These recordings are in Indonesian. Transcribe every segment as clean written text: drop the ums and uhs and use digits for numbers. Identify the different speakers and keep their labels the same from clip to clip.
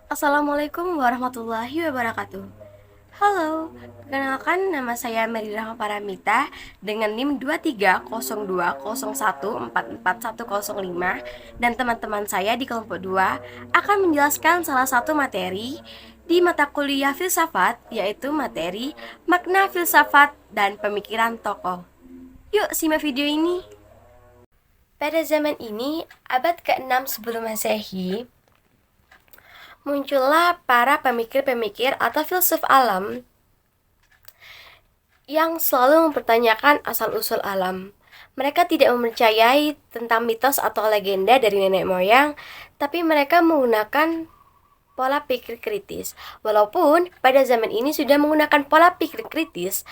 Speaker 1: Assalamualaikum warahmatullahi wabarakatuh. Halo, perkenalkan nama saya Mary Rahma Paramita dengan NIM 230201444105 dan teman-teman saya di kelompok 2 akan menjelaskan salah satu materi di mata kuliah filsafat, yaitu materi makna filsafat dan pemikiran tokoh. Yuk simak video ini. Pada zaman ini, abad ke-6 sebelum Masehi, muncullah para pemikir-pemikir atau filsuf alam yang selalu mempertanyakan asal-usul alam. Mereka tidak mempercayai tentang mitos atau legenda dari nenek moyang, tapi mereka menggunakan pola pikir kritis. Walaupun pada zaman ini sudah menggunakan pola pikir kritis,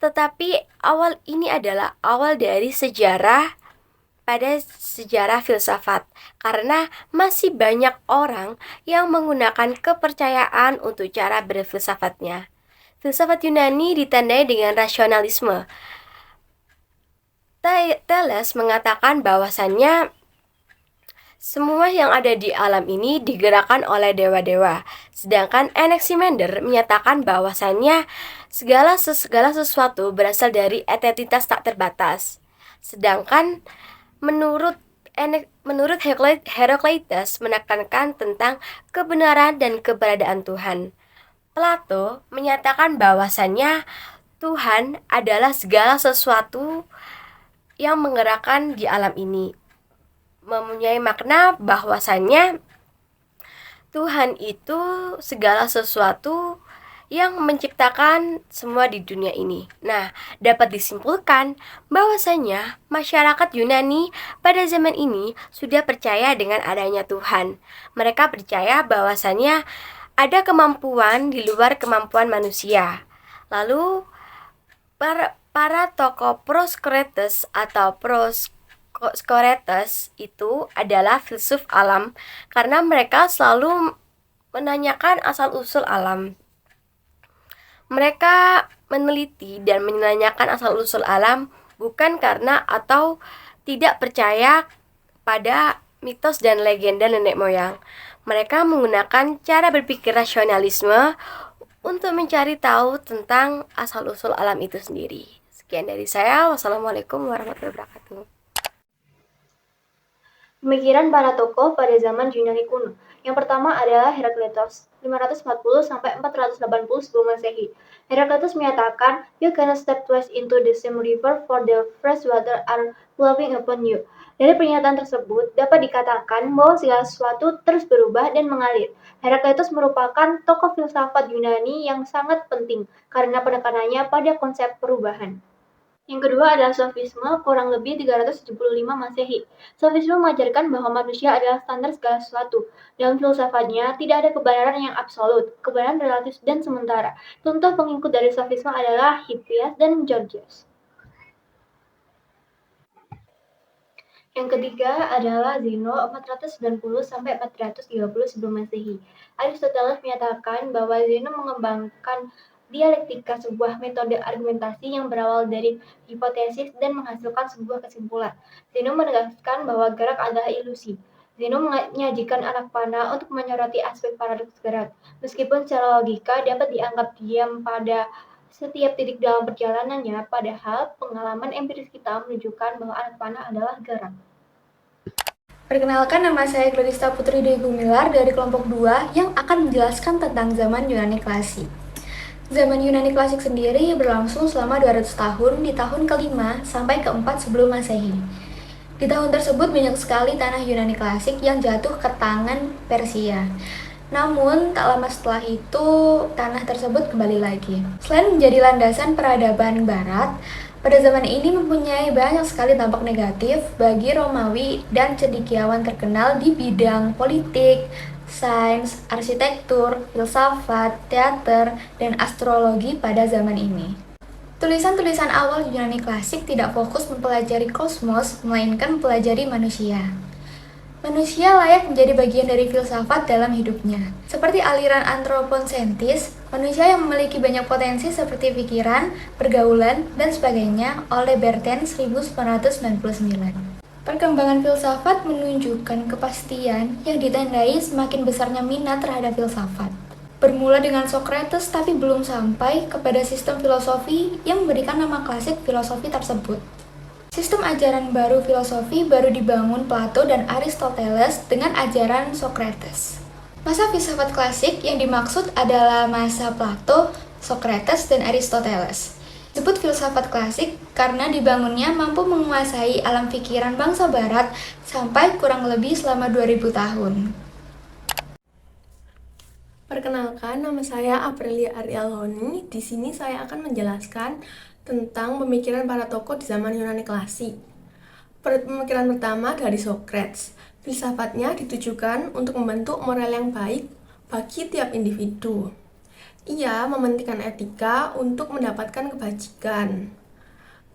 Speaker 1: tetapi awal ini adalah awal dari sejarah pada sejarah filsafat, karena masih banyak orang yang menggunakan kepercayaan untuk cara berfilsafatnya. Filsafat Yunani ditandai dengan rasionalisme. Thales mengatakan bahwasannya semua yang ada di alam ini digerakkan oleh dewa-dewa, sedangkan Anaximander menyatakan bahwasannya segala sesuatu berasal dari entitas tak terbatas. Sedangkan Menurut Heraclitus menekankan tentang kebenaran dan keberadaan Tuhan. Plato menyatakan bahwasannya Tuhan adalah segala sesuatu yang menggerakkan di alam ini. Mempunyai makna bahwasannya Tuhan itu segala sesuatu yang menciptakan semua di dunia ini. Nah, dapat disimpulkan bahwasanya masyarakat Yunani pada zaman ini sudah percaya dengan adanya Tuhan. Mereka percaya bahwasanya ada kemampuan di luar kemampuan manusia. Lalu para tokoh Proskretes atau Proskretes itu adalah filsuf alam karena mereka selalu menanyakan asal-usul alam. Mereka meneliti dan menanyakan asal-usul alam bukan karena atau tidak percaya pada mitos dan legenda nenek moyang. Mereka menggunakan cara berpikir rasionalisme untuk mencari tahu tentang asal-usul alam itu sendiri. Sekian dari saya. Wassalamualaikum warahmatullahi wabarakatuh.
Speaker 2: Pemikiran para tokoh pada zaman Yunani kuno. Yang pertama adalah Heraclitus, 540-480 sebelum Masehi. Heraclitus menyatakan, "You cannot step twice into the same river, for the fresh water are flowing upon you." Dari pernyataan tersebut, dapat dikatakan bahwa segala sesuatu terus berubah dan mengalir. Heraclitus merupakan tokoh filsafat Yunani yang sangat penting karena penekanannya pada konsep perubahan. Yang kedua adalah sofisme, kurang lebih 375 Masehi. Sofisme mengajarkan bahwa manusia adalah standar segala sesuatu. Dalam filsafatnya, tidak ada kebenaran yang absolut, kebenaran relatif dan sementara. Contoh pengikut dari sofisme adalah Hippias dan Gorgias. Yang ketiga adalah Zeno 490-430 sebelum Masehi. Aristoteles menyatakan bahwa Zeno mengembangkan dialektika, sebuah metode argumentasi yang berawal dari hipotesis dan menghasilkan sebuah kesimpulan. Zeno menegaskan bahwa gerak adalah ilusi. Zeno menyajikan anak panah untuk menyoroti aspek paradoks gerak. Meskipun secara logika dapat dianggap diam pada setiap titik dalam perjalanannya, padahal pengalaman empiris kita menunjukkan bahwa anak panah adalah gerak.
Speaker 3: Perkenalkan, nama saya Gladista Putri Dewi Gumilar dari kelompok 2 yang akan menjelaskan tentang zaman Yunani Klasik. Zaman Yunani Klasik sendiri berlangsung selama 200 tahun di tahun ke-5 sampai ke-4 sebelum Masehi. Di tahun tersebut banyak sekali tanah Yunani Klasik yang jatuh ke tangan Persia. Namun, tak lama setelah itu, tanah tersebut kembali lagi. Selain menjadi landasan peradaban Barat, pada zaman ini mempunyai banyak sekali dampak negatif bagi Romawi dan cendekiawan terkenal di bidang politik, sains, arsitektur, filsafat, teater, dan astrologi pada zaman ini. Tulisan-tulisan awal Yunani Klasik tidak fokus mempelajari kosmos, melainkan mempelajari manusia. Manusia layak menjadi bagian dari filsafat dalam hidupnya. Seperti aliran antroposentris, manusia yang memiliki banyak potensi seperti pikiran, pergaulan, dan sebagainya oleh Bertin 1999. Perkembangan filsafat menunjukkan kepastian yang ditandai semakin besarnya minat terhadap filsafat. Bermula dengan Socrates tapi belum sampai kepada sistem filosofi yang memberikan nama klasik filosofi tersebut. Sistem ajaran baru filosofi baru dibangun Plato dan Aristoteles dengan ajaran Socrates. Masa filsafat klasik yang dimaksud adalah masa Plato, Socrates, dan Aristoteles. Disebut filsafat klasik karena dibangunnya mampu menguasai alam pikiran bangsa barat sampai kurang lebih selama 2000 tahun.
Speaker 4: Perkenalkan, nama saya Aprilia Arialhoni. Di sini saya akan menjelaskan tentang pemikiran para tokoh di zaman Yunani klasik. Pemikiran pertama dari Socrates. Filsafatnya ditujukan untuk membentuk moral yang baik bagi tiap individu. Ia mementingkan etika untuk mendapatkan kebajikan.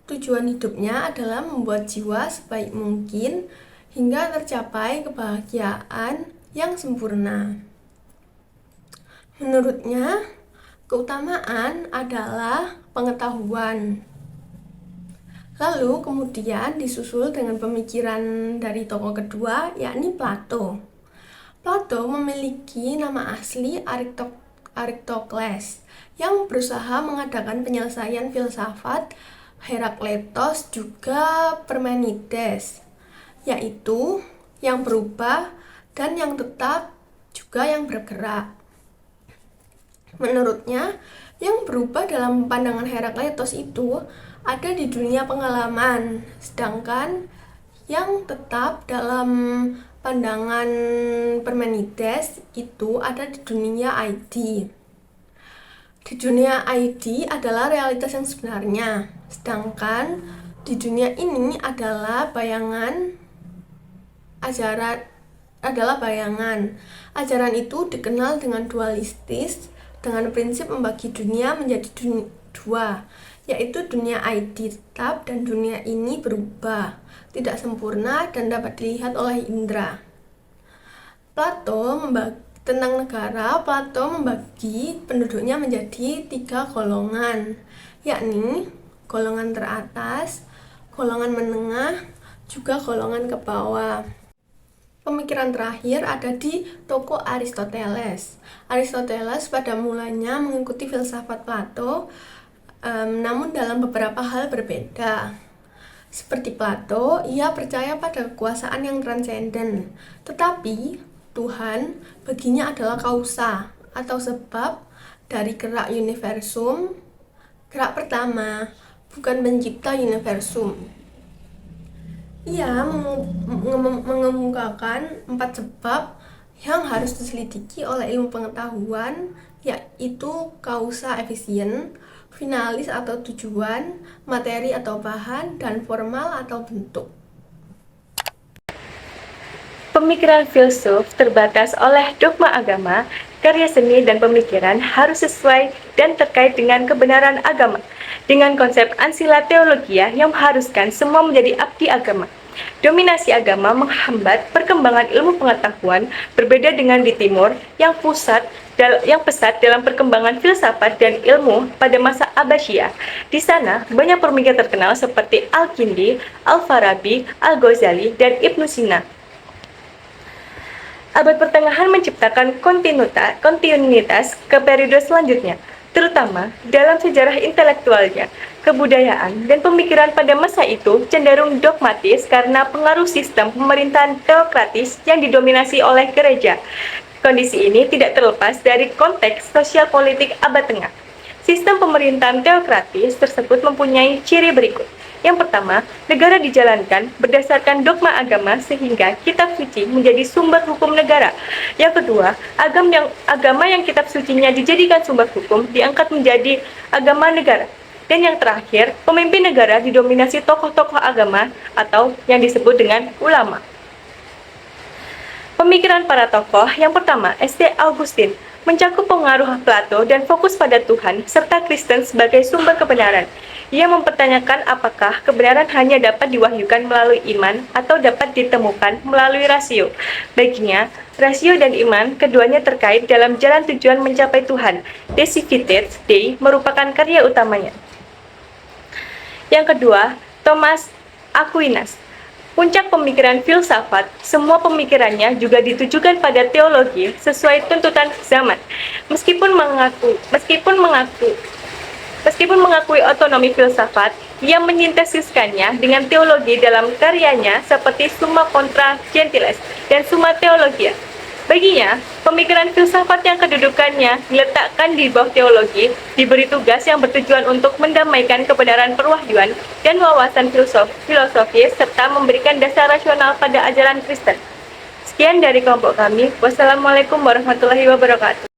Speaker 4: Tujuan hidupnya adalah membuat jiwa sebaik mungkin hingga tercapai kebahagiaan yang sempurna. Menurutnya, keutamaan adalah pengetahuan. Lalu kemudian disusul dengan pemikiran dari tokoh kedua, yakni Plato. Plato memiliki nama asli Aristokles yang berusaha mengadakan penyelesaian filsafat Herakleitos juga Parmenides, yaitu yang berubah dan yang tetap juga yang bergerak. Menurutnya, yang berubah dalam pandangan Herakleitos itu ada di dunia pengalaman, sedangkan yang tetap dalam pandangan Parmenides itu ada di dunia ID. Di dunia ID adalah realitas yang sebenarnya, sedangkan di dunia ini adalah bayangan. Ajaran itu dikenal dengan dualistis, dengan prinsip membagi dunia menjadi dua, yaitu dunia ID tetap dan dunia ini berubah, tidak sempurna dan dapat dilihat oleh indera. Tentang negara, Plato membagi penduduknya menjadi 3 golongan, yakni golongan teratas, golongan menengah, juga golongan ke bawah. Pemikiran terakhir ada di tokoh Aristoteles. Aristoteles pada mulanya mengikuti filsafat Plato, namun dalam beberapa hal berbeda. Seperti Plato, ia percaya pada kekuasaan yang transenden, tetapi Tuhan baginya adalah kausa atau sebab dari gerak universum. Gerak pertama, bukan pencipta universum. Ia mengemukakan 4 sebab yang harus diselidiki oleh ilmu pengetahuan, yaitu kausa efisien, finalis atau tujuan, materi atau bahan, dan formal atau bentuk.
Speaker 5: Pemikiran filsuf terbatas oleh dogma agama, karya seni dan pemikiran harus sesuai dan terkait dengan kebenaran agama, dengan konsep ansila teologia yang mengharuskan semua menjadi abdi agama. Dominasi agama menghambat perkembangan ilmu pengetahuan, berbeda dengan di timur yang pesat dalam perkembangan filsafat dan ilmu pada masa Abbasiyah. Di sana banyak pemikir terkenal seperti Al-Kindi, Al-Farabi, Al-Ghazali, dan Ibnu Sina. Abad pertengahan menciptakan kontinuitas ke periode selanjutnya, terutama dalam sejarah intelektualnya. Kebudayaan dan pemikiran pada masa itu cenderung dogmatis karena pengaruh sistem pemerintahan teokratis yang didominasi oleh gereja. Kondisi ini tidak terlepas dari konteks sosial politik abad tengah. Sistem pemerintahan teokratis tersebut mempunyai ciri berikut. Yang pertama, negara dijalankan berdasarkan dogma agama sehingga kitab suci menjadi sumber hukum negara. Yang kedua, agama yang kitab sucinya dijadikan sumber hukum diangkat menjadi agama negara. Dan yang terakhir, pemimpin negara didominasi tokoh-tokoh agama atau yang disebut dengan ulama. Pemikiran para tokoh yang pertama, St. Augustine, mencakup pengaruh Plato dan fokus pada Tuhan serta Kristen sebagai sumber kebenaran. Ia mempertanyakan apakah kebenaran hanya dapat diwahyukan melalui iman atau dapat ditemukan melalui rasio. Baginya, rasio dan iman keduanya terkait dalam jalan tujuan mencapai Tuhan. De Civitatis Dei merupakan karya utamanya. Yang kedua, Thomas Aquinas, Puncak pemikiran filsafat, semua pemikirannya juga ditujukan pada teologi sesuai tuntutan zaman. Meskipun mengakui otonomi filsafat, ia menyintesiskannya dengan teologi dalam karyanya seperti Summa Contra Gentiles dan Summa Theologia. Baginya, pemikiran filsafat yang kedudukannya diletakkan di bawah teologi diberi tugas yang bertujuan untuk mendamaikan kebenaran perwahyuan dan wawasan filosofis serta memberikan dasar rasional pada ajaran Kristen. Sekian dari kelompok kami. Wassalamualaikum warahmatullahi wabarakatuh.